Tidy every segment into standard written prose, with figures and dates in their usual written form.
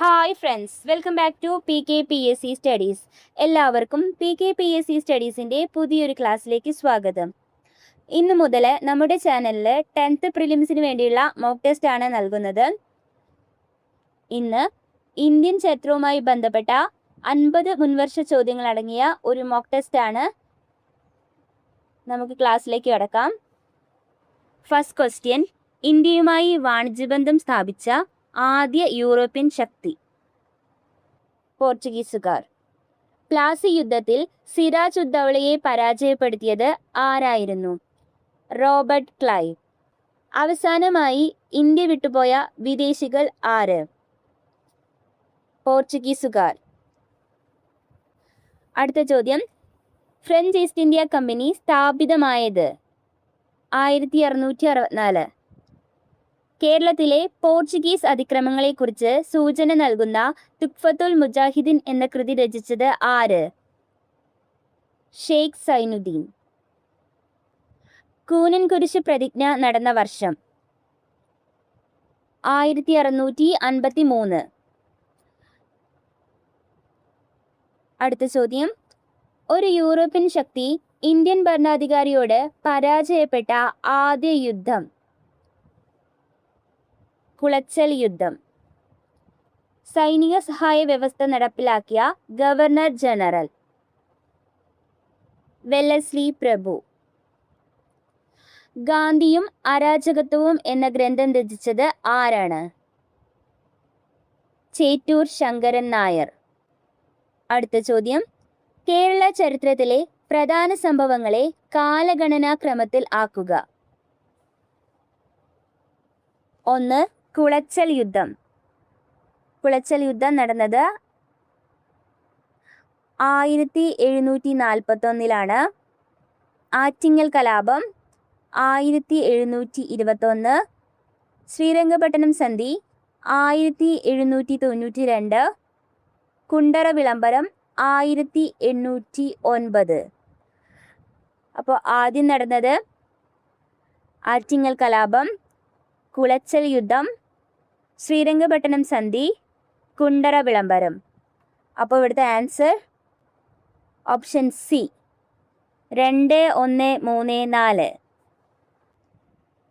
Hi friends, welcome back to PKPSC studies. എല്ലാവർക്കും PKPSC സ്റ്റഡീസിൻ്റെ പുതിയൊരു ക്ലാസ്സിലേക്ക് സ്വാഗതം. ഇന്ന് മുതൽ നമ്മുടെ ചാനലിൽ 10th പ്രിലിംസിന് വേണ്ടിയുള്ള മോക്ക് ടെസ്റ്റ് ആണ് നൽകുന്നത്. ഇന്ന് ഇന്ത്യൻ ചരിത്രവുമായി ബന്ധപ്പെട്ട 50 മുൻവർഷ ചോദ്യങ്ങൾ അടങ്ങിയ ഒരു മോക്ക് ടെസ്റ്റ് ആണ്. നമുക്ക് ക്ലാസ്സിലേക്ക് കടക്കാം. ഫസ്റ്റ് ക്വസ്റ്റ്യൻ: ഇന്ത്യയുമായി വാണിജ്യബന്ധം സ്ഥാപിച്ച ആദ്യ യൂറോപ്യൻ ശക്തി? പോർച്ചുഗീസുകാർ. പ്ലാസി യുദ്ധത്തിൽ സിരാജ് ഉദ്ദൗളയെ പരാജയപ്പെടുത്തിയത് ആരായിരുന്നു? Robert Clive. അവസാനമായി ഇന്ത്യ വിട്ടുപോയ വിദേശികൾ ആര്? പോർച്ചുഗീസുകാർ. അടുത്ത ചോദ്യം: ഫ്രഞ്ച് ഈസ്റ്റ് ഇന്ത്യ കമ്പനി സ്ഥാപിതമായത്? 1664. കേരളത്തിലെ പോർച്ചുഗീസ് അതിക്രമങ്ങളെക്കുറിച്ച് സൂചന നൽകുന്ന തുഖ്ഫത്തുൽ മുജാഹിദീൻ എന്ന കൃതി രചിച്ചത് ആര്? ഷെയ്ഖ് സൈനുദ്ദീൻ. കൂനൻ കുരിശ് പ്രതിജ്ഞ നടന്ന വർഷം? 1653. അടുത്ത ചോദ്യം: ഒരു യൂറോപ്യൻ ശക്തി ഇന്ത്യൻ ഭരണാധികാരിയോട് പരാജയപ്പെട്ട ആദ്യ യുദ്ധം? കുളച്ചൽ യുദ്ധം. സൈനിക സഹായ വ്യവസ്ഥ നടപ്പിലാക്കിയ ഗവർണർ ജനറൽ? വെല്ലസ്ലി പ്രഭു. ഗാന്ധിയും അരാജകത്വവും എന്ന ഗ്രന്ഥം രചിച്ചത് ആരാണ്? ചേറ്റൂർ ശങ്കരൻ നായർ. അടുത്ത ചോദ്യം: കേരള ചരിത്രത്തിലെ പ്രധാന സംഭവങ്ങളെ കാലഗണനാക്രമത്തിൽ ആക്കുക. 1. കുളച്ചൽ യുദ്ധം. കുളച്ചൽ യുദ്ധം നടന്നത് 1741. ആറ്റിങ്ങൽ കലാപം 1721. ശ്രീരംഗപട്ടണം സന്ധി 1792. കുണ്ടറ വിളംബരം 1809. അപ്പോൾ ആദ്യം നടന്നത് ആറ്റിങ്ങൽ കലാപം, കുളച്ചൽ യുദ്ധം, ശ്രീരംഗപട്ടണം സന്ധി, കുണ്ടറ വിളംബരം. അപ്പോൾ ഇവിടുത്തെ ആൻസർ ഓപ്ഷൻ സി, 2, 1, 3, 4.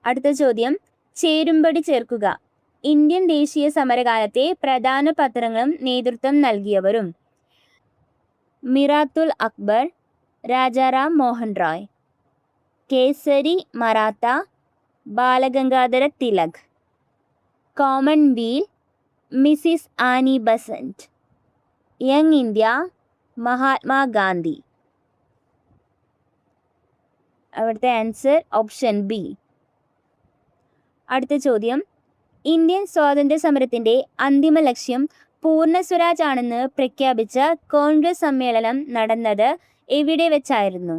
അടുത്ത ചോദ്യം: ചേരുംപടി ചേർക്കുക. ഇന്ത്യൻ ദേശീയ സമരകാലത്തെ പ്രധാന പത്രങ്ങളും നേതൃത്വം നൽകിയവരും? Miratul Akbar, Rajaram Mohan Roy. Kesari Maratha, Balagangadhara Tilak. Commonweal, Mrs Annie Besant. Young India, Mahatma Gandhi. അവിടുത്തെ ആൻസർ ഓപ്ഷൻ ബി. അടുത്ത ചോദ്യം: ഇന്ത്യൻ സ്വാതന്ത്ര്യ സമരത്തിൻ്റെ അന്തിമ ലക്ഷ്യം പൂർണ്ണ സ്വരാജ് ആണെന്ന് പ്രഖ്യാപിച്ച കോൺഗ്രസ് സമ്മേളനം നടന്നത് എവിടെ വെച്ചായിരുന്നു?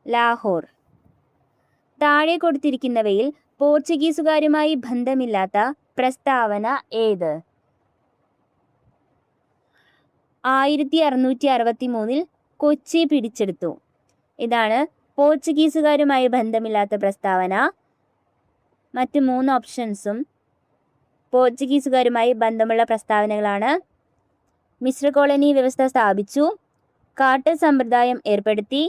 ലാഹോർ. താഴെ കൊടുത്തിരിക്കുന്നവയിൽ പോർച്ചുഗീസുകാരുമായി ബന്ധമില്ലാത്ത പ്രസ്താവന ഏത്? 1663 കൊച്ചി പിടിച്ചെടുത്തു. ഇതാണ് പോർച്ചുഗീസുകാരുമായി ബന്ധമില്ലാത്ത പ്രസ്താവന. മറ്റ് 3 ഓപ്ഷൻസും പോർച്ചുഗീസുകാരുമായി ബന്ധമുള്ള പ്രസ്താവനകളാണ്. മിശ്ര കോളനി വ്യവസ്ഥ സ്ഥാപിച്ചു, കാർട്ടർ സമ്പ്രദായം ഏർപ്പെടുത്തി,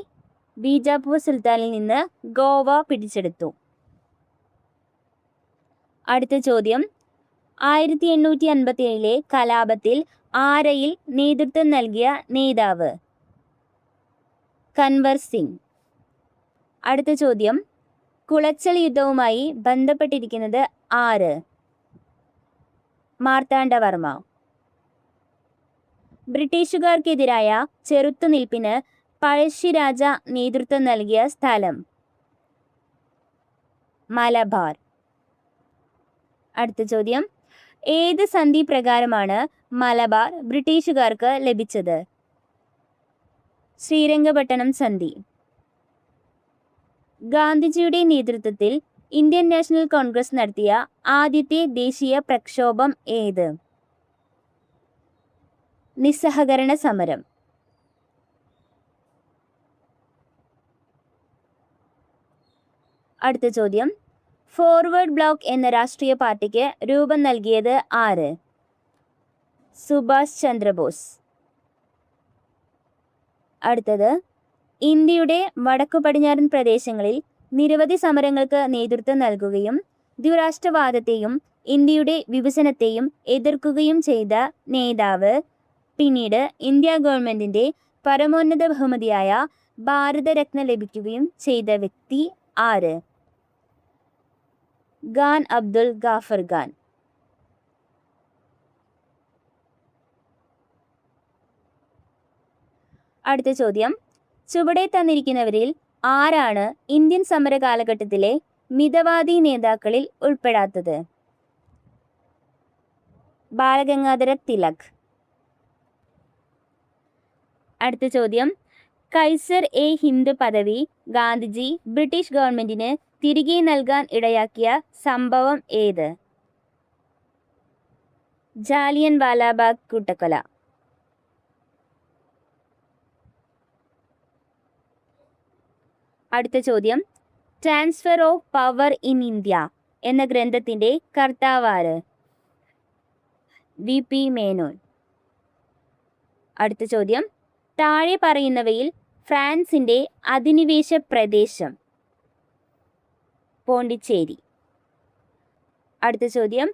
ബീജാപ്പൂർ സുൽത്താനിൽ നിന്ന് ഗോവ പിടിച്ചെടുത്തു. അടുത്ത ചോദ്യം: 1857 കലാപത്തിൽ ആരയിൽ നേതൃത്വം നൽകിയ നേതാവ്? കൻവർ സിംഗ്. അടുത്ത ചോദ്യം: കുളച്ചൽ യുദ്ധവുമായി ബന്ധപ്പെട്ടിരിക്കുന്നത് ആര്? മാർത്താണ്ഡവർമ്മ. ബ്രിട്ടീഷുകാർക്കെതിരായ ചെറുത്തുനിൽപ്പിന് പഴശ്ശിരാജ നേതൃത്വം നൽകിയ സ്ഥലം? മലബാർ. അടുത്ത ചോദ്യം: ഏത് സന്ധി പ്രകാരമാണ് മലബാർ ബ്രിട്ടീഷുകാർക്ക് ലഭിച്ചത്? ശ്രീരംഗപട്ടണം സന്ധി. ഗാന്ധിജിയുടെ നേതൃത്വത്തിൽ ഇന്ത്യൻ നാഷണൽ കോൺഗ്രസ് നടത്തിയ ആദ്യത്തെ ദേശീയ പ്രക്ഷോഭം ഏത്? നിസ്സഹകരണ സമരം. അടുത്ത ചോദ്യം: ഫോർവേഡ് ബ്ലോക്ക് എന്ന രാഷ്ട്രീയ പാർട്ടിക്ക് രൂപം നൽകിയത് ആര്? സുഭാഷ് ചന്ദ്രബോസ്. അടുത്തത്, ഇന്ത്യയുടെ വടക്കു പടിഞ്ഞാറൻ പ്രദേശങ്ങളിൽ നിരവധി സമരങ്ങൾക്ക് നേതൃത്വം നൽകുകയും ദ്വിരാഷ്ട്രവാദത്തെയും ഇന്ത്യയുടെ വിഭജനത്തെയും എതിർക്കുകയും ചെയ്ത നേതാവ്. പിന്നീട് ഇന്ത്യ ഗവൺമെന്റിന്റെ പരമോന്നത ബഹുമതിയായ ഭാരതരത്ന ലഭിക്കുകയും ചെയ്ത വ്യക്തി ആര്? ഖാൻ അബ്ദുൽ ഗാഫർ ഖാൻ. അടുത്ത ചോദ്യം, ചുവടെ തന്നിരിക്കുന്നവരിൽ ആരാണ് ഇന്ത്യൻ സമര കാലഘട്ടത്തിലെ മിതവാദി നേതാക്കളിൽ ഉൾപ്പെടാത്തത്? ബാലഗംഗാധര തിലക്. അടുത്ത ചോദ്യം, കൈസർ എ ഹിന്ദ് പദവി ഗാന്ധിജി ബ്രിട്ടീഷ് ഗവൺമെന്റിന് തിരികെ നൽകാൻ ഇടയാക്കിയ സംഭവം ഏത്? ജാലിയൻ വാലാബാഗ് കൂട്ടക്കൊല. അടുത്ത ചോദ്യം, transfer of power in India എന്ന ഗ്രന്ഥത്തിന്റെ കർത്താവാര്? വി.പി. മേനോൻ. അടുത്ത ചോദ്യം, താഴെ പറയുന്നവയിൽ ഫ്രാൻസിന്റെ അധിനിവേശ പ്രദേശം? പോണ്ടിച്ചേരി. അടുത്ത ചോദ്യം,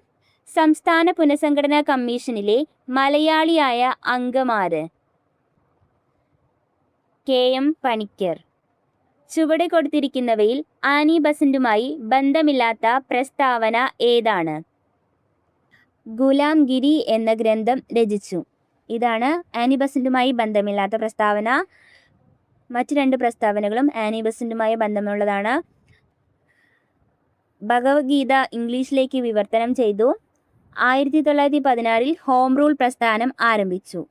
സംസ്ഥാന പുനഃസംഘടനാ കമ്മീഷനിലെ മലയാളിയായ അംഗമാര്? കെ.എം. പണിക്കർ. ചുവടെ കൊടുത്തിരിക്കുന്നവയിൽ ആനി ബസന്റുമായി ബന്ധമില്ലാത്ത പ്രസ്താവന ഏതാണ്? ഗുലാംഗിരി എന്ന ഗ്രന്ഥം രചിച്ചു. ഇതാണ് ആനി ബസന്റുമായി ബന്ധമില്ലാത്ത പ്രസ്താവന. മറ്റു രണ്ട് പ്രസ്താവനകളും ആനി ബസന്റുമായി ബന്ധമുള്ളതാണ്. ഭഗവത്ഗീത ഇംഗ്ലീഷിലേക്ക് വിവർത്തനം ചെയ്തു. 1916 ഹോം റൂൾ പ്രസ്ഥാനം ആരംഭിച്ചു.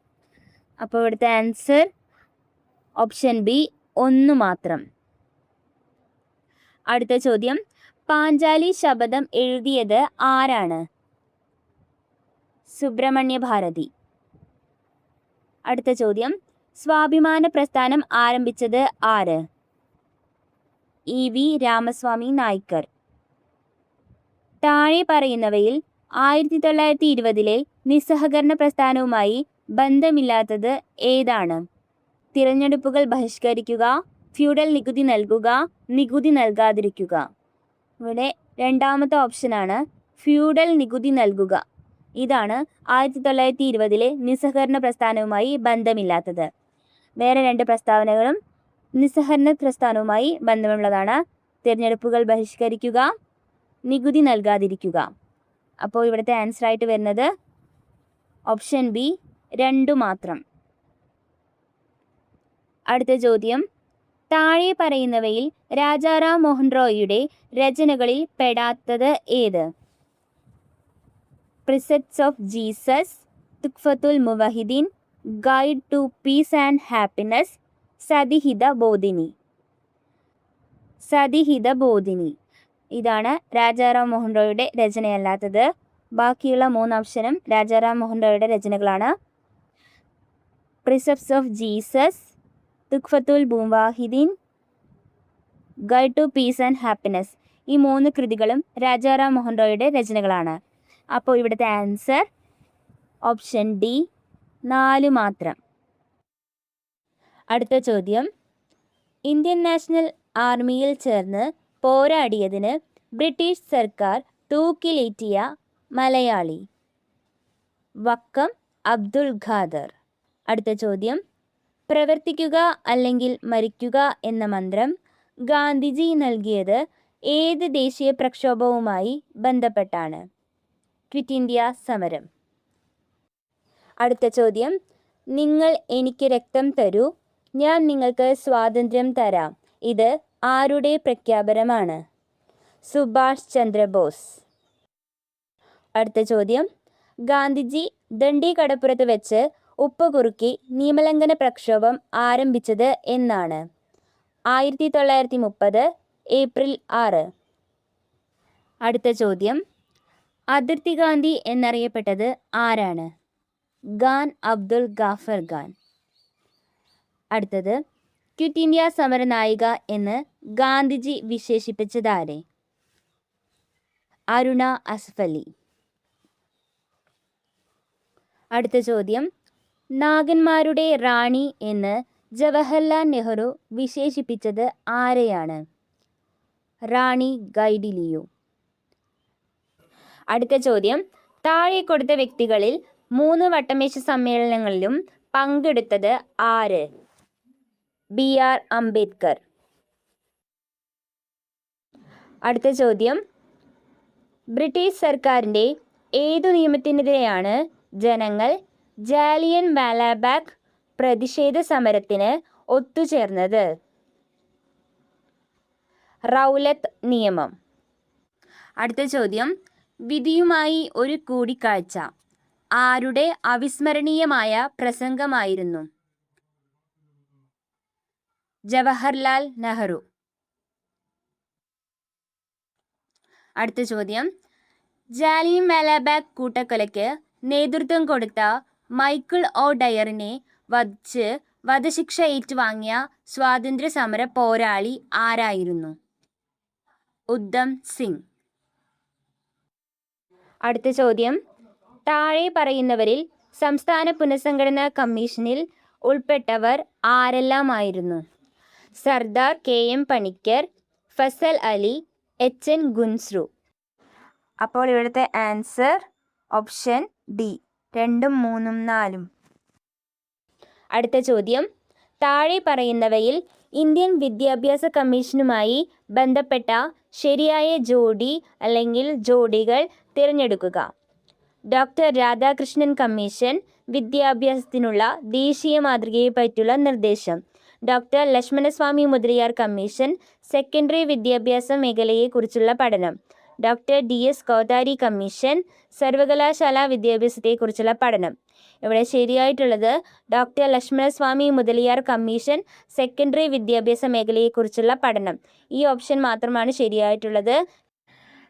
അപ്പോൾ ഇവിടുത്തെ ആൻസർ ഓപ്ഷൻ ബി, 1 മാത്രം. അടുത്ത ചോദ്യം, പാഞ്ചാലി ശപഥം എഴുതിയത് ആരാണ്? സുബ്രഹ്മണ്യ ഭാരതി. അടുത്ത ചോദ്യം, സ്വാഭിമാന പ്രസ്ഥാനം ആരംഭിച്ചത് ആര്? ഇ.വി. രാമസ്വാമി നായ്ക്കർ. താഴെ പറയുന്നവയിൽ 1920 നിസ്സഹകരണ പ്രസ്ഥാനവുമായി ബന്ധമില്ലാത്തത് ഏതാണ്? തിരഞ്ഞെടുപ്പുകൾ ബഹിഷ്കരിക്കുക, ഫ്യൂഡൽ നികുതി നൽകുക, നികുതി നൽകാതിരിക്കുക. ഇവിടെ രണ്ടാമത്തെ ഓപ്ഷനാണ് ഫ്യൂഡൽ നികുതി നൽകുക. ഇതാണ് 1920 നിസ്സഹകരണ പ്രസ്ഥാനവുമായി ബന്ധമില്ലാത്തത്. വേറെ രണ്ട് പ്രസ്താവനകളും നിസ്സഹകരണ പ്രസ്ഥാനവുമായി ബന്ധമുള്ളതാണ്. തിരഞ്ഞെടുപ്പുകൾ ബഹിഷ്കരിക്കുക, നികുതി നൽകാതിരിക്കുക. അപ്പോൾ ഇവിടുത്തെ ആൻസർ ആയിട്ട് വരുന്നത് ഓപ്ഷൻ ബി, 2 മാത്രം. അടുത്ത ചോദ്യം, താഴെ പറയുന്നവയിൽ രാജാറാം മോഹൻ റോയിയുടെ രചനകളിൽ പെടാത്തത് ഏത്? Precepts of Jesus, Tuhfatul Muwahhidin, guide to peace and happiness, Satihita Bodhini. Satihita Bodhini ഇതാണ് രാജാറാം മോഹൻ റോയിയുടെ രചനയല്ലാത്തത്. ബാക്കിയുള്ള 3 ഓപ്ഷനും രാജാറാം മോഹൻ റോയിയുടെ രചനകളാണ്. Precepts of Jesus, Tuhfatul Muwahhidin, guide to peace and happiness, ഈ 3 കൃതികളും രാജാറാം മോഹൻ റോയിയുടെ രചനകളാണ്. അപ്പോൾ ഇവിടുത്തെ ആൻസർ ഓപ്ഷൻ ഡി, 4 മാത്രം. അടുത്ത ചോദ്യം, ഇന്ത്യൻ നാഷണൽ ആർമിയിൽ ചേർന്ന് പോരാടിയതിന് ബ്രിട്ടീഷ് സർക്കാർ തൂക്കിലേറ്റിയ മലയാളി? വക്കം അബ്ദുൽ ഖാദർ. അടുത്ത ചോദ്യം, പ്രവർത്തിക്കുക അല്ലെങ്കിൽ മരിക്കുക എന്ന മന്ത്രം ഗാന്ധിജി നൽകിയത് ഏത് ദേശീയ പ്രക്ഷോഭവുമായി ബന്ധപ്പെട്ടാണ്? ക്വിറ്റ് ഇന്ത്യ സമരം. അടുത്ത ചോദ്യം, നിങ്ങൾ എനിക്ക് രക്തം തരൂ, ഞാൻ നിങ്ങൾക്ക് സ്വാതന്ത്ര്യം തരാം, ഇത് ആരുടെ പ്രഖ്യാപനമാണ്? സുഭാഷ് ചന്ദ്രബോസ്. അടുത്ത ചോദ്യം, ഗാന്ധിജി ദണ്ഡി കടപ്പുറത്ത് വെച്ച് ഉപ്പ് കുറുക്കി നിയമലംഘന പ്രക്ഷോഭം ആരംഭിച്ചത് എന്നാണ്? 1930 ഏപ്രിൽ 6. അടുത്ത ചോദ്യം, അതിർത്തി ഗാന്ധി എന്നറിയപ്പെട്ടത് ആരാണ്? ഖാൻ അബ്ദുൽ ഗാഫർ ഖാൻ. അടുത്തത്, ക്വിറ്റ് ഇന്ത്യ സമര നായിക എന്ന് ഗാന്ധിജി വിശേഷിപ്പിച്ചതാരെ? അരുണ അസ്ഫലി. അടുത്ത ചോദ്യം, നാഗന്മാരുടെ റാണി എന്ന് ജവഹർലാൽ നെഹ്റു വിശേഷിപ്പിച്ചത് ആരെയാണ്? റാണി ഗൈഡിലിയു. അടുത്ത ചോദ്യം, താഴെ കൊടുത്ത വ്യക്തികളിൽ 3 വട്ടമേശ സമ്മേളനങ്ങളിലും പങ്കെടുത്തത് ആര്? BR അംബേദ്കർ. അടുത്ത ചോദ്യം, ബ്രിട്ടീഷ് സർക്കാരിൻ്റെ ഏതു നിയമത്തിനെതിരെയാണ് ജനങ്ങൾ ജാലിയൻ വാലാബാഗ് പ്രതിഷേധ സമരത്തിന് ഒത്തുചേർന്നത്? റൗലത്ത് നിയമം. അടുത്ത ചോദ്യം, വിധിയുമായി ഒരു കൂടിക്കാഴ്ച ആരുടെ അവിസ്മരണീയമായ പ്രസംഗമായിരുന്നു? ജവഹർലാൽ നെഹ്റു. അടുത്ത ചോദ്യം, ജാലിയൻ വാലാബാഗ് കൂട്ടക്കൊലയ്ക്ക് നേതൃത്വം കൊടുത്ത മൈക്കിൾ ഒ ഡയറിനെ വധിച്ച് വധശിക്ഷ ഏറ്റുവാങ്ങിയ സ്വാതന്ത്ര്യ സമര പോരാളി ആരായിരുന്നു? ഉദ്ധം സിംഗ്. അടുത്ത ചോദ്യം, താഴെ പറയുന്നവരിൽ സംസ്ഥാന പുനഃസംഘടനാ കമ്മീഷനിൽ ഉൾപ്പെട്ടവർ ആരെല്ലാമായിരുന്നു? Sardar KM Panicker, Fasal Ali, HN Kunzru. അപ്പോൾ ഇവിടുത്തെ ആൻസർ ഓപ്ഷൻ ഡി, 2, 3, 4. അടുത്ത ചോദ്യം, താഴെ പറയുന്നവയിൽ ഇന്ത്യൻ വിദ്യാഭ്യാസ കമ്മീഷനുമായി ബന്ധപ്പെട്ട ശരിയായ ജോഡി അല്ലെങ്കിൽ ജോഡികൾ തിരഞ്ഞെടുക്കുക. ഡോക്ടർ രാധാകൃഷ്ണൻ കമ്മീഷൻ വിദ്യാഭ്യാസത്തിനുള്ള ദേശീയ മാതൃകയെപ്പറ്റിയുള്ള നിർദ്ദേശം. Doctor Lakshmanaswami Mudaliar commission secondary വിദ്യാഭ്യാസ മേഖലയെക്കുറിച്ചുള്ള പഠനം. ഡോക്ടർ DS കോത്താരി കമ്മീഷൻ സർവകലാശാല വിദ്യാഭ്യാസത്തെക്കുറിച്ചുള്ള പഠനം. ഇവിടെ ശരിയായിട്ടുള്ളത് doctor Lakshmanaswami Mudaliar commission secondary വിദ്യാഭ്യാസ മേഖലയെക്കുറിച്ചുള്ള പഠനം. ഈ ഓപ്ഷൻ മാത്രമാണ് ശരിയായിട്ടുള്ളത്.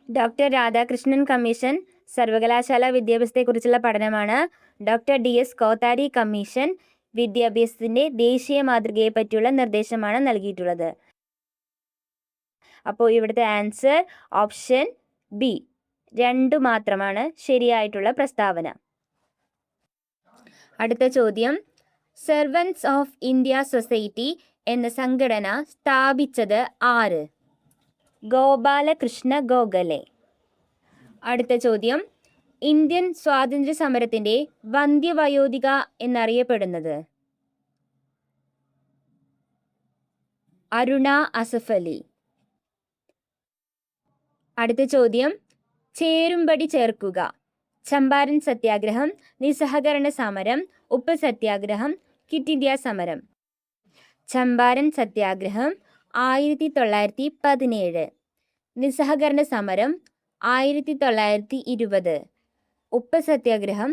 ഡോക്ടർ രാധാകൃഷ്ണൻ കമ്മീഷൻ സർവകലാശാല വിദ്യാഭ്യാസത്തെക്കുറിച്ചുള്ള പഠനമാണ്. ഡോക്ടർ DS കോത്താരി കമ്മീഷൻ വിദ്യാഭ്യാസത്തിൻ്റെ ദേശീയ മാതൃകയെ പറ്റിയുള്ള നിർദ്ദേശമാണ് നൽകിയിട്ടുള്ളത്. അപ്പോൾ ഇവിടുത്തെ ആൻസർ ഓപ്ഷൻ ബി, 2 മാത്രമാണ് ശരിയായിട്ടുള്ള പ്രസ്താവന. അടുത്ത ചോദ്യം, സെർവൻസ് ഓഫ് ഇന്ത്യ സൊസൈറ്റി എന്ന സംഘടന സ്ഥാപിച്ചത് ആര്? ഗോപാലകൃഷ്ണ ഗോഖലെ. അടുത്ത ചോദ്യം, ഇന്ത്യൻ സ്വാതന്ത്ര്യ സമരത്തിൻ്റെ വന്ധ്യവയോധിക എന്നറിയപ്പെടുന്നത്? അരുണ അസഫ് അലി. അടുത്ത ചോദ്യം, ചേരുംപടി ചേർക്കുക. ചമ്പാരൻ സത്യാഗ്രഹം, നിസ്സഹകരണ സമരം, ഉപ്പ് സത്യാഗ്രഹം, ക്വിറ്റ് ഇന്ത്യ സമരം. ചമ്പാരൻ സത്യാഗ്രഹം 1917, നിസ്സഹകരണ സമരം 1920, ഉപ്പ് സത്യാഗ്രഹം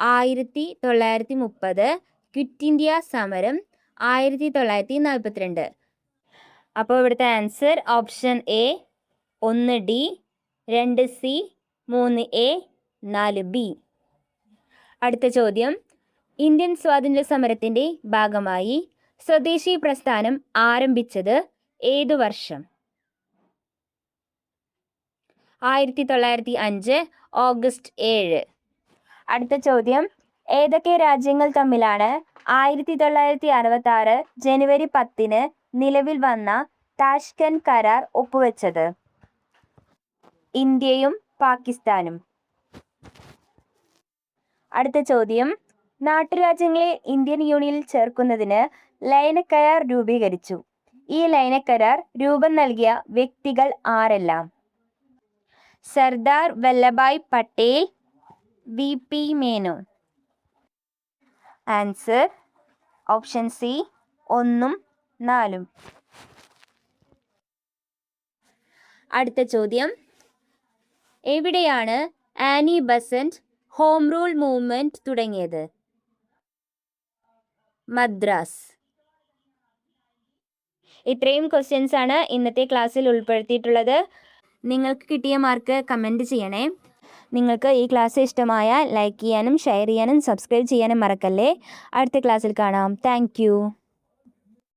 1930, ക്വിറ്റ് ഇന്ത്യ സമരം 1942. അപ്പോൾ ഇവിടുത്തെ answer option A, 1D, 2C, 3A, 4B. അടുത്ത ചോദ്യം, ഇന്ത്യൻ സ്വാതന്ത്ര്യ സമരത്തിൻ്റെ ഭാഗമായി സ്വദേശി പ്രസ്ഥാനം ആരംഭിച്ചത് ഏതു വർഷം? 1905 ഓഗസ്റ്റ് 7. അടുത്ത ചോദ്യം, ഏതൊക്കെ രാജ്യങ്ങൾ തമ്മിലാണ് 1966 ജനുവരി 10 നിലവിൽ വന്ന താഷ്കന്റ് കരാർ ഒപ്പുവെച്ചത്? ഇന്ത്യയും പാകിസ്ഥാനും. അടുത്ത ചോദ്യം, നാട്ടുരാജ്യങ്ങളെ ഇന്ത്യൻ യൂണിയനിൽ ചേർക്കുന്നതിന് ലയനക്കരാർ രൂപീകരിച്ചു. ഈ ലയനക്കരാർ രൂപം നൽകിയ വ്യക്തികൾ ആരെല്ലാം? Sardar Vallabhbhai Patel, VP Menon. Answer option C, 1, 4. അടുത്ത ചോദ്യം, എവിടെയാണ് Annie Besant home rule movement തുടങ്ങിയത്? മദ്രാസ്. ഇത്രയും ക്വസ്റ്റ്യൻസ് ആണ് ഇന്നത്തെ ക്ലാസ്സിൽ ഉൾപ്പെടുത്തിയിട്ടുള്ളത്. നിങ്ങൾക്ക് കിട്ടിയ മാർക്ക് കമൻറ്റ് ചെയ്യണേ. നിങ്ങൾക്ക് ഈ ക്ലാസ് ഇഷ്ടമായ ലൈക്ക് ചെയ്യാനും ഷെയർ ചെയ്യാനും സബ്സ്ക്രൈബ് ചെയ്യാനും മറക്കല്ലേ. അടുത്ത ക്ലാസ്സിൽ കാണാം. താങ്ക്